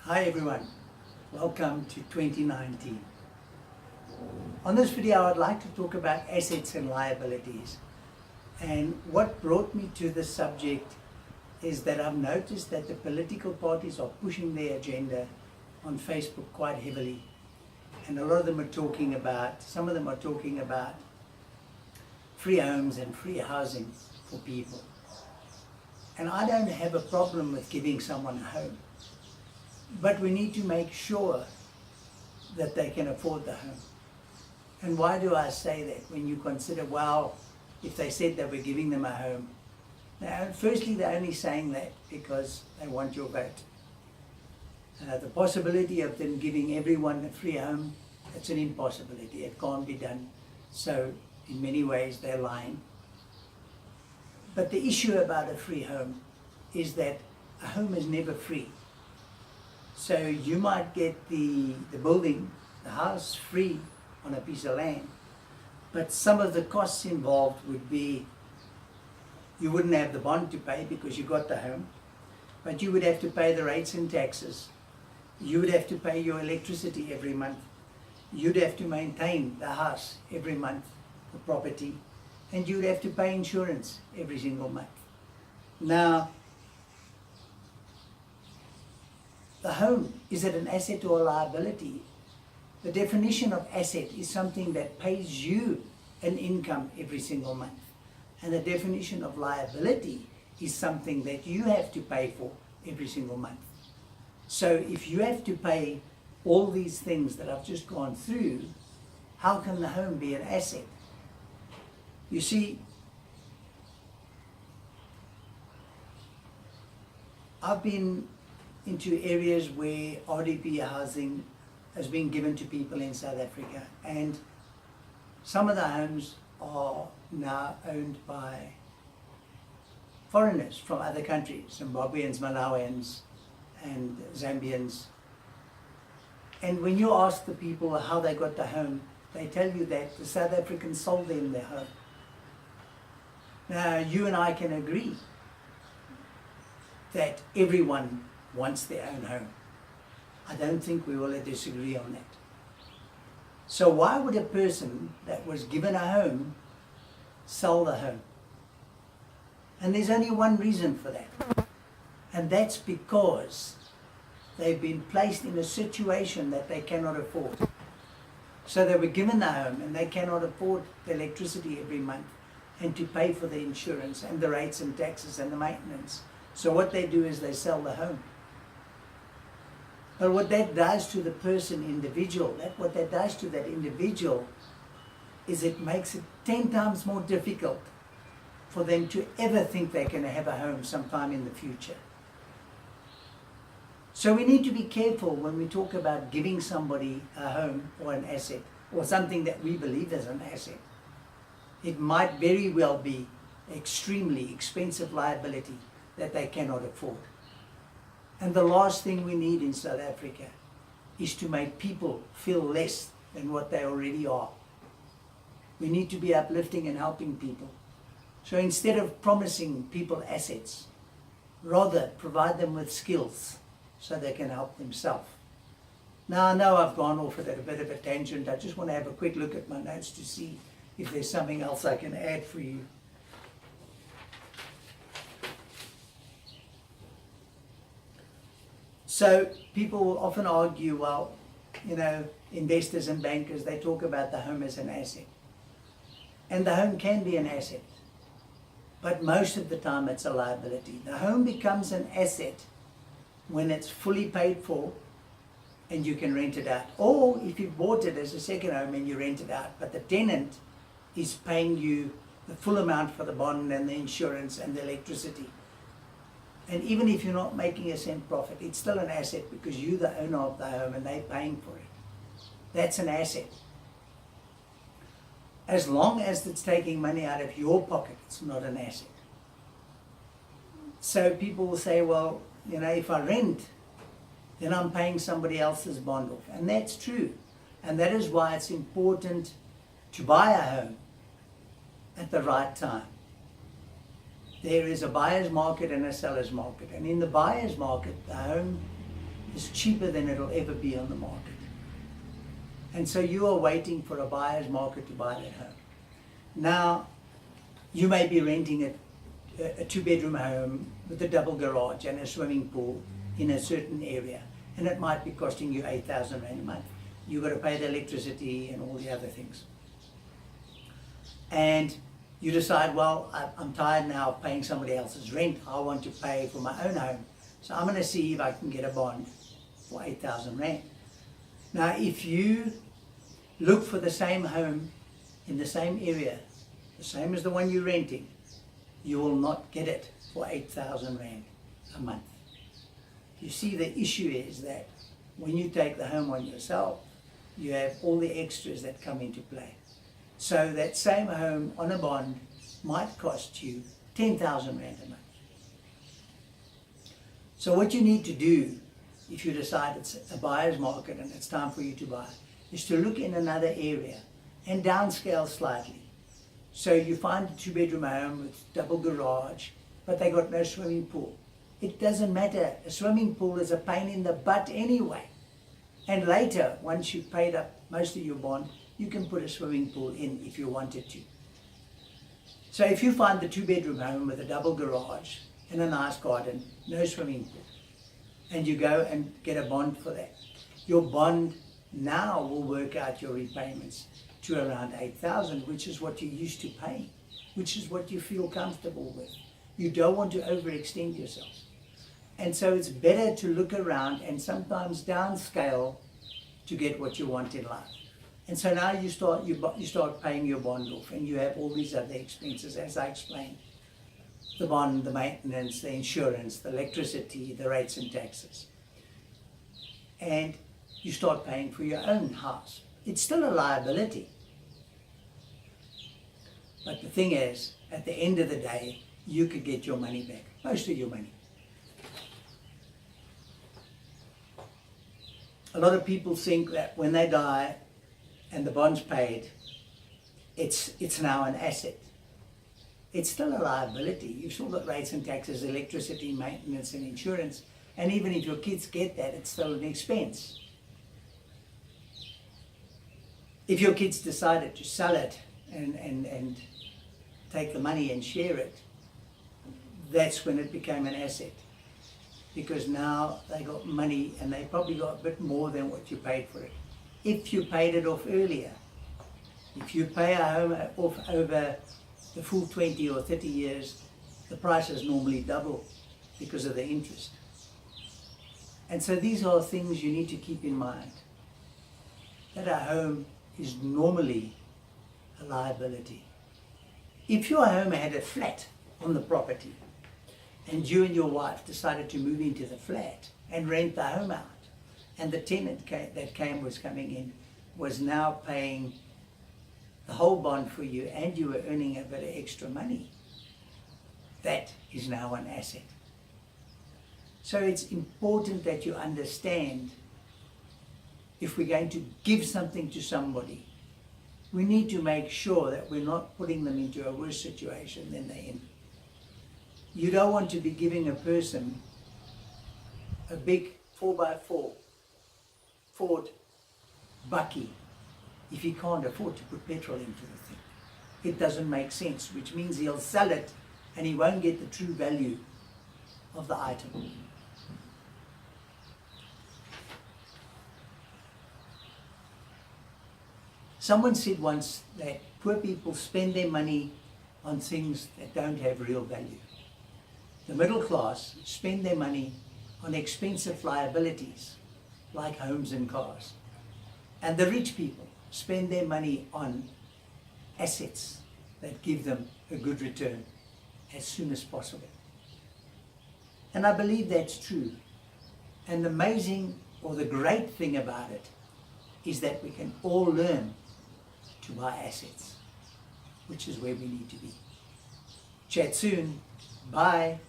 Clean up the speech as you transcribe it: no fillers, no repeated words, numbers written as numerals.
Hi everyone, welcome to 2019. On this video I would like to talk about assets and liabilities. And what brought me to this subject is that I've noticed that the political parties are pushing their agenda on Facebook quite heavily. And a lot of them are talking about, some of them are talking about free homes and free housing for people. And I don't have a problem with giving someone a home. But we need to make sure that they can afford the home. And why do I say that? When you consider, well, if they said they were giving them a home. Now, firstly, they're only saying that because they want your vote. The possibility of them giving everyone a free home, that's an impossibility. It can't be done. So, in many ways, they're lying. But the issue about a free home is that a home is never free. So you might get the building, the house, free on a piece of land, but some of the costs involved would be, you wouldn't have the bond to pay because you got the home, but you would have to pay the rates and taxes. You would have to pay your electricity every month. You'd have to maintain the house every month, the property, and you'd have to pay insurance every single month. Now, the home, is it an asset or a liability? The definition of asset is something that pays you an income every single month. And the definition of liability is something that you have to pay for every single month. So if you have to pay all these things that I've just gone through, how can the home be an asset? You see, I've been into areas where RDP housing has been given to people in South Africa, and some of the homes are now owned by foreigners from other countries, Zimbabweans, Malawians and Zambians. And when you ask the people how they got the home, they tell you that the South Africans sold them their home. Now you and I can agree that everyone wants their own home. I don't think we will disagree on that. So why would a person that was given a home sell the home? And there's only one reason for that. And that's because they've been placed in a situation that they cannot afford. So they were given the home and they cannot afford the electricity every month and to pay for the insurance and the rates and taxes and the maintenance. So what they do is they sell the home. But what that does to the person individual, what that does to that individual is it makes it 10 times more difficult for them to ever think they're going to have a home sometime in the future. So we need to be careful when we talk about giving somebody a home or an asset or something that we believe is an asset. It might very well be extremely expensive liability that they cannot afford. And the last thing we need in South Africa is to make people feel less than what they already are. We need to be uplifting and helping people. So instead of promising people assets, rather provide them with skills so they can help themselves. Now I know I've gone off at a bit of a tangent. I just want to have a quick look at my notes to see if there's something else I can add for you. So people will often argue, well, you know, investors and bankers, they talk about the home as an asset. And the home can be an asset, but most of the time it's a liability. The home becomes an asset when it's fully paid for and you can rent it out. Or if you bought it as a second home and you rent it out, but the tenant is paying you the full amount for the bond and the insurance and the electricity. And even if you're not making a cent profit, it's still an asset because you're the owner of the home and they're paying for it. That's an asset. As long as it's taking money out of your pocket, it's not an asset. So people will say, well, you know, if I rent, then I'm paying somebody else's bond off. And that's true. And that is why it's important to buy a home at the right time. There is a buyer's market and a seller's market. And in the buyer's market, the home is cheaper than it'll ever be on the market. And so you are waiting for a buyer's market to buy that home. Now, you may be renting a two-bedroom home with a double garage and a swimming pool in a certain area, and it might be costing you 8,000 rand a month. You've got to pay the electricity and all the other things. And you decide, well, I'm tired now of paying somebody else's rent. I want to pay for my own home. So I'm going to see if I can get a bond for 8,000 rand. Now, if you look for the same home in the same area, the same as the one you're renting, you will not get it for 8,000 rand a month. You see, the issue is that when you take the home on yourself, you have all the extras that come into play. So that same home on a bond might cost you 10,000 rand a month. So what you need to do, if you decide it's a buyer's market and it's time for you to buy, is to look in another area and downscale slightly. So you find a two-bedroom home with double garage, but they got no swimming pool. It doesn't matter. A swimming pool is a pain in the butt anyway. And later, once you've paid up most of your bond, you can put a swimming pool in if you wanted to. So if you find the two-bedroom home with a double garage and a nice garden, no swimming pool, and you go and get a bond for that, your bond now will work out your repayments to around 8,000, which is what you're used to paying, which is what you feel comfortable with. You don't want to overextend yourself. And so it's better to look around and sometimes downscale to get what you want in life. And so now you start paying your bond off, and you have all these other expenses, as I explained. The bond, the maintenance, the insurance, the electricity, the rates and taxes. And you start paying for your own house. It's still a liability. But the thing is, at the end of the day, you could get your money back, most of your money. A lot of people think that when they die and the bond's paid, it's now an asset. It's still a liability. You've still got rates and taxes, electricity, maintenance and insurance. And even if your kids get that, it's still an expense. If your kids decided to sell it and take the money and share it, that's when it became an asset. Because now they got money and they probably got a bit more than what you paid for it. If you paid it off earlier, if you pay a home off over the full 20 or 30 years, the price is normally double because of the interest. And so these are things you need to keep in mind. That a home is normally a liability. If your home had a flat on the property, and you and your wife decided to move into the flat and rent the home out, and the tenant that was coming in was now paying the whole bond for you, and you were earning a bit of extra money, that is now an asset. So it's important that you understand, if we're going to give something to somebody, we need to make sure that we're not putting them into a worse situation than they're in. You don't want to be giving a person a big 4x4 Ford Bucky if he can't afford to put petrol into the thing. It doesn't make sense, which means he'll sell it and he won't get the true value of the item. Someone said once that poor people spend their money on things that don't have real value. The middle class spend their money on expensive liabilities like homes and cars. And the rich people spend their money on assets that give them a good return as soon as possible. And I believe that's true. And the amazing or the great thing about it is that we can all learn to buy assets, which is where we need to be. Chat soon. Bye.